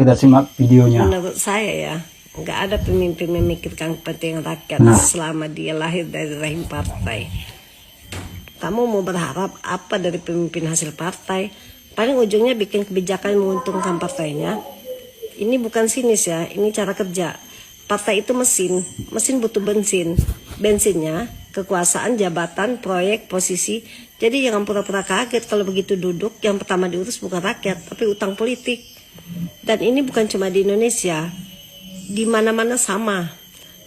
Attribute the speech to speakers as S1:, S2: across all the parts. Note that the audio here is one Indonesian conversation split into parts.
S1: kita simak videonya.
S2: Menurut saya ya, nggak ada pemimpin memikirkan kepentingan rakyat selama dia lahir dari rahim partai. Kamu mau berharap apa dari pemimpin hasil partai? Paling ujungnya bikin kebijakan menguntungkan partainya. Ini bukan sinis ya, ini cara kerja. Partai itu mesin butuh bensin. Bensinnya, kekuasaan, jabatan, proyek, posisi. Jadi jangan pura-pura kaget kalau begitu duduk, yang pertama diurus bukan rakyat, tapi utang politik. Dan ini bukan cuma di Indonesia, di mana-mana sama.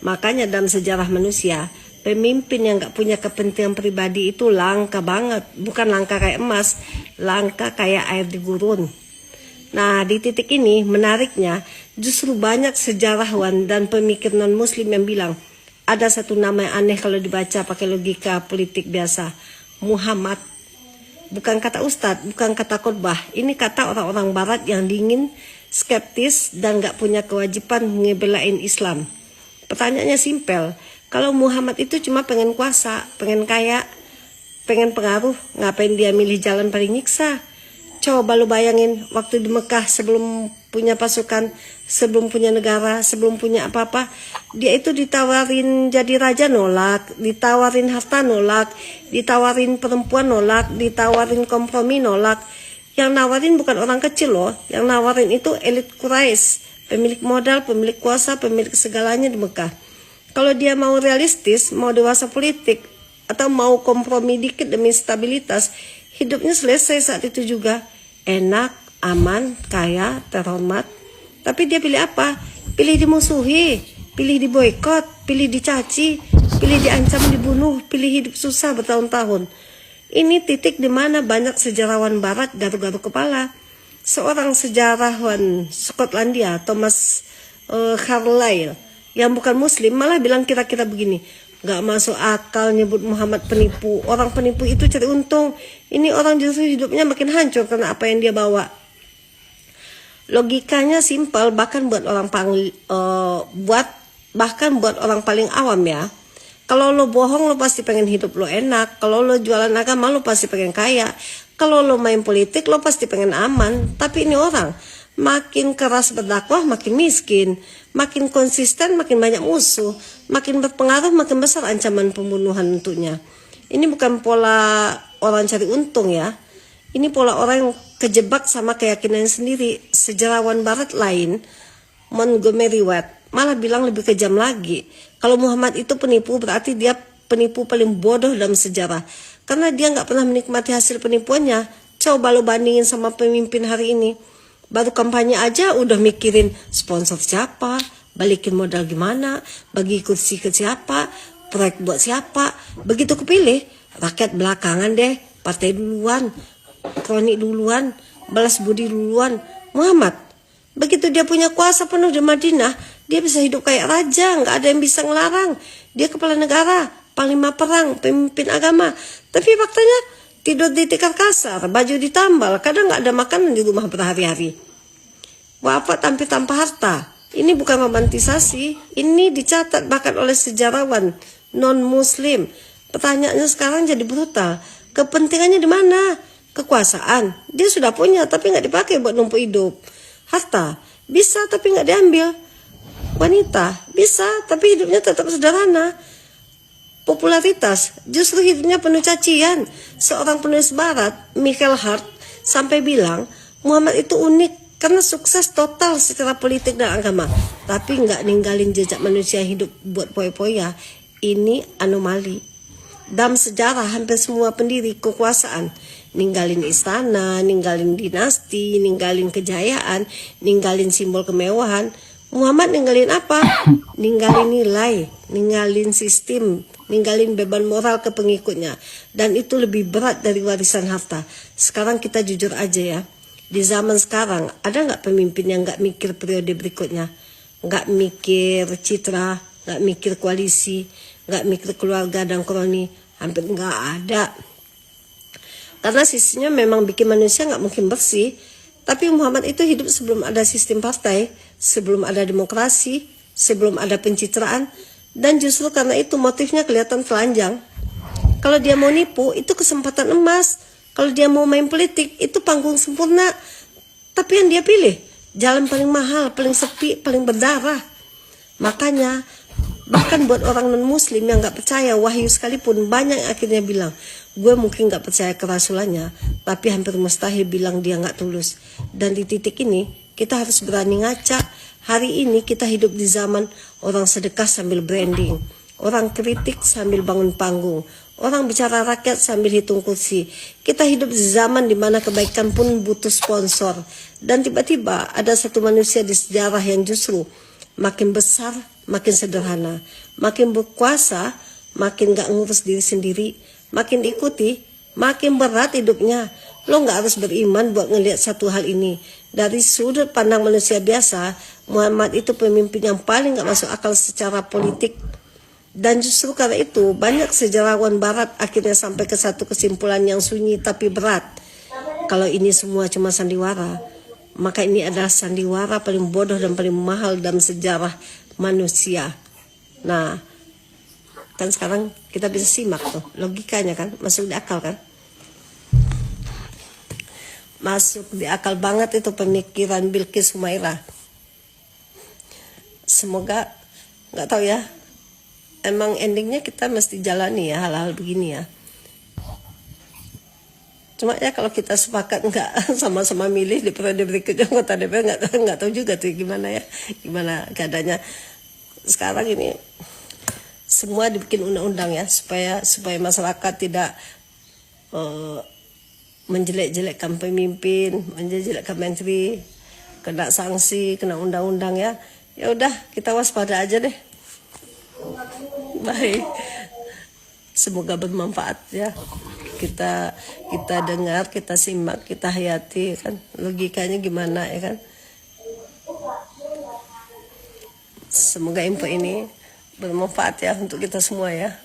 S2: Makanya dalam sejarah manusia, pemimpin yang gak punya kepentingan pribadi itu langka banget. Bukan langka kayak emas, langka kayak air di gurun. Nah, di titik ini menariknya justru banyak sejarawan dan pemikir non-muslim yang bilang ada satu nama yang aneh kalau dibaca pakai logika politik biasa. Muhammad. Bukan kata ustadz, bukan kata khotbah. Ini kata orang-orang barat yang dingin, skeptis, dan gak punya kewajiban ngebelain Islam. Pertanyaannya simpel. Kalau Muhammad itu cuma pengen kuasa, pengen kaya, pengen pengaruh, ngapain dia milih jalan paling nyiksa? Coba lu bayangin waktu di Mekah sebelum punya pasukan, sebelum punya negara, sebelum punya apa-apa, dia itu ditawarin jadi raja nolak, ditawarin harta nolak, ditawarin perempuan nolak, ditawarin kompromi nolak. Yang nawarin bukan orang kecil loh, yang nawarin itu elit Quraisy, pemilik modal, pemilik kuasa, pemilik segalanya di Mekah. Kalau dia mau realistis, mau dewasa politik, atau mau kompromi dikit demi stabilitas, hidupnya selesai saat itu juga. Enak, aman, kaya, terhormat. Tapi dia pilih apa? Pilih dimusuhi, pilih diboikot, pilih dicaci, pilih diancam dibunuh, pilih hidup susah bertahun-tahun. Ini titik di mana banyak sejarawan barat garuk-garuk kepala. Seorang sejarawan Skotlandia, Thomas Carlyle, yang bukan muslim malah bilang kira-kira begini, gak masuk akal nyebut Muhammad penipu. Orang penipu itu cari untung. Ini orang justru hidupnya makin hancur karena apa yang dia bawa. Logikanya simpel, bahkan buat orang orang paling awam ya. Kalau lo bohong, lo pasti pengen hidup lo enak. Kalau lo jualan agama, lo pasti pengen kaya. Kalau lo main politik, lo pasti pengen aman. Tapi ini orang makin keras berdakwah, makin miskin. Makin konsisten, makin banyak musuh. Makin berpengaruh, makin besar ancaman pembunuhan untuknya. Ini bukan pola orang cari untung ya. Ini pola orang yang kejebak sama keyakinan sendiri. Sejarawan barat lain, Montgomery Watt, malah bilang lebih kejam lagi. Kalau Muhammad itu penipu, berarti dia penipu paling bodoh dalam sejarah. Karena dia nggak pernah menikmati hasil penipuannya. Coba lo bandingin sama pemimpin hari ini. Baru kampanye aja udah mikirin sponsor siapa, balikin modal gimana, bagi kursi ke siapa, proyek buat siapa. Begitu kepilih, rakyat belakangan deh, partai duluan, kronik duluan, balas budi duluan. Muhammad, begitu dia punya kuasa penuh di Madinah, dia bisa hidup kayak raja, nggak ada yang bisa ngelarang. Dia kepala negara, panglima perang, pemimpin agama. Tapi faktanya tidur di tikar kasar, baju ditambal, kadang nggak ada makanan di rumah berhari-hari. Wafat hampir tanpa harta. Ini bukan romantisasi, ini dicatat bahkan oleh sejarawan non-muslim. Pertanyaannya sekarang jadi brutal. Kepentingannya di mana? Kekuasaan. Dia sudah punya tapi nggak dipakai buat numpuk hidup. Harta bisa tapi nggak diambil. Wanita bisa tapi hidupnya tetap sederhana. Popularitas justru hidupnya penuh cacian. Seorang penulis barat, Michael Hart, sampai bilang Muhammad itu unik karena sukses total secara politik dan agama, tapi nggak ninggalin jejak manusia hidup buat poya-poya. Ini anomali. Dalam sejarah hampir semua pendiri kekuasaan ninggalin istana, ninggalin dinasti, ninggalin kejayaan, ninggalin simbol kemewahan. Muhammad ninggalin apa? Ninggalin nilai, ninggalin sistem, ninggalin beban moral ke pengikutnya. Dan itu lebih berat dari warisan harta. Sekarang kita jujur aja ya. Di zaman sekarang, ada nggak pemimpin yang nggak mikir periode berikutnya? Nggak mikir citra, nggak mikir koalisi, nggak mikir keluarga dan kroni? Hampir nggak ada. Karena sisinya memang bikin manusia nggak mungkin bersih. Tapi Muhammad itu hidup sebelum ada sistem partai, sebelum ada demokrasi, sebelum ada pencitraan. Dan justru karena itu motifnya kelihatan telanjang. Kalau dia mau nipu, itu kesempatan emas. Kalau dia mau main politik, itu panggung sempurna. Tapi yang dia pilih, jalan paling mahal, paling sepi, paling berdarah. Makanya bahkan buat orang non muslim yang nggak percaya wahyu sekalipun, banyak yang akhirnya bilang, gue mungkin nggak percaya kerasulannya, tapi hampir mustahil bilang dia nggak tulus. Dan di titik ini kita harus berani ngaca. Hari ini kita hidup di zaman orang sedekah sambil branding, orang kritik sambil bangun panggung, orang bicara rakyat sambil hitung kursi. Kita hidup di zaman dimana kebaikan pun butuh sponsor. Dan tiba-tiba ada satu manusia di sejarah yang justru makin besar, makin sederhana, makin berkuasa, makin gak ngurus diri sendiri, makin diikuti, makin berat hidupnya. Lo gak harus beriman buat ngelihat satu hal ini. Dari sudut pandang manusia biasa, Muhammad itu pemimpin yang paling gak masuk akal secara politik. Dan justru karena itu, banyak sejarawan barat akhirnya sampai ke satu kesimpulan yang sunyi tapi berat. Kalau ini semua cuma sandiwara, maka ini adalah sandiwara paling bodoh dan paling mahal dalam sejarah manusia. Nah, kan sekarang kita bisa simak tuh logikanya kan, masuk di akal kan? Masuk di akal banget itu pemikiran Bilqis Humairah. Semoga, nggak tahu ya, emang endingnya kita mesti jalani ya hal-hal begini ya. Cuma ya kalau kita sepakat nggak sama-sama milih di periode berikutnya anggota DPR, nggak tahu juga tuh gimana ya, gimana keadaannya. Sekarang ini semua dibikin undang-undang ya supaya masyarakat tidak menjelek-jelekkan pemimpin, menjelek-jelekkan menteri, kena sanksi, kena undang-undang ya. Ya udah, kita waspada aja deh. Baik. Semoga bermanfaat ya. Kita dengar, kita simak, kita hayati kan. Logikanya gimana ya kan? Semoga info ini bermanfaat ya untuk kita semua ya.